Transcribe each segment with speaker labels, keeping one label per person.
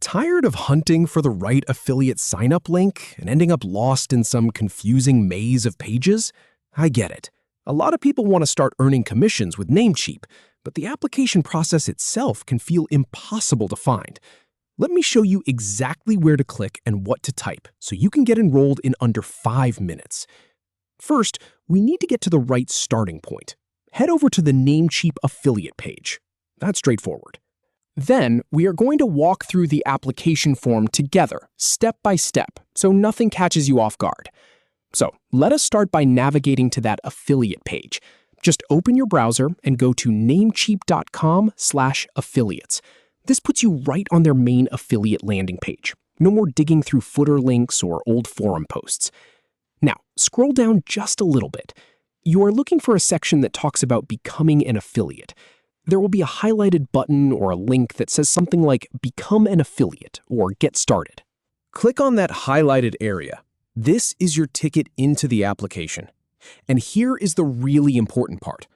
Speaker 1: Tired of hunting for the right affiliate sign-up link and ending up lost in some confusing maze of pages? I get it. A lot of people want to start earning commissions with Namecheap, but the application process itself can feel impossible to find. Let me show you exactly where to click and what to type so you can get enrolled in under 5 minutes. First, we need to get to the right starting point. Head over to the Namecheap affiliate page. That's straightforward. Then, we are going to walk through the application form together, step by step, so nothing catches you off guard. So, let us start by navigating to that affiliate page. Just open your browser and go to namecheap.com/affiliates. This puts you right on their main affiliate landing page. No more digging through footer links or old forum posts. Now, scroll down just a little bit. You are looking for a section that talks about becoming an affiliate. There will be a highlighted button or a link that says something like Become an Affiliate or Get Started. Click on that highlighted area. This is your ticket into the application. And here is the really important part.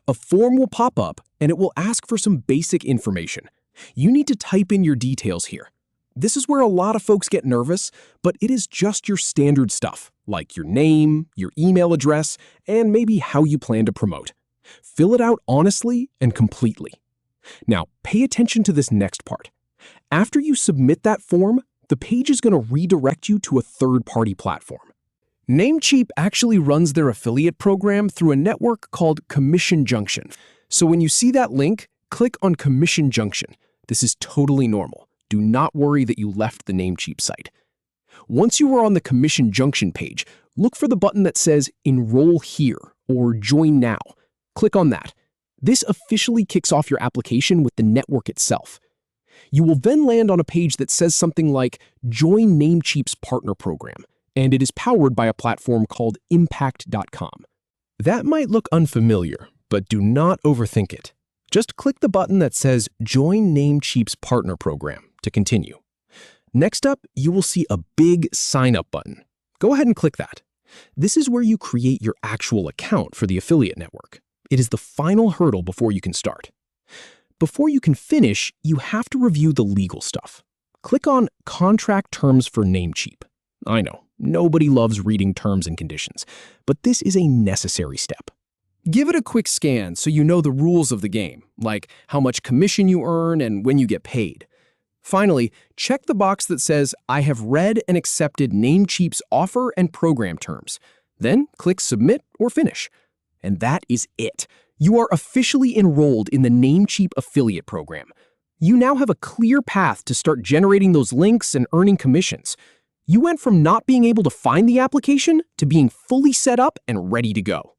Speaker 1: A form will pop up and it will ask for some basic information. You need to type in your details here. This is where a lot of folks get nervous, but it is just your standard stuff, like your name, your email address, and maybe how you plan to promote. Fill it out honestly and completely. Now, pay attention to this next part. After you submit that form, the page is going to redirect you to a third-party platform. Namecheap actually runs their affiliate program through a network called Commission Junction. So when you see that link, click on Commission Junction. This is totally normal. Do not worry that you left the Namecheap site. Once you are on the Commission Junction page, look for the button that says Enroll Here or Join Now. Click on that. This officially kicks off your application with the network itself. You will then land on a page that says something like Join Namecheap's Partner Program, and it is powered by a platform called Impact.com. That might look unfamiliar, but do not overthink it. Just click the button that says Join Namecheap's Partner Program to continue. Next up, you will see a big Sign Up button. Go ahead and click that. This is where you create your actual account for the affiliate network. It is the final hurdle before you can start. Before you can finish, you have to review the legal stuff. Click on Contract Terms for Namecheap. I know, nobody loves reading terms and conditions, but this is a necessary step. Give it a quick scan so you know the rules of the game, like how much commission you earn and when you get paid. Finally, check the box that says, I have read and accepted Namecheap's offer and program terms. Then click Submit or Finish. And that is it. You are officially enrolled in the Namecheap affiliate program. You now have a clear path to start generating those links and earning commissions. You went from not being able to find the application to being fully set up and ready to go.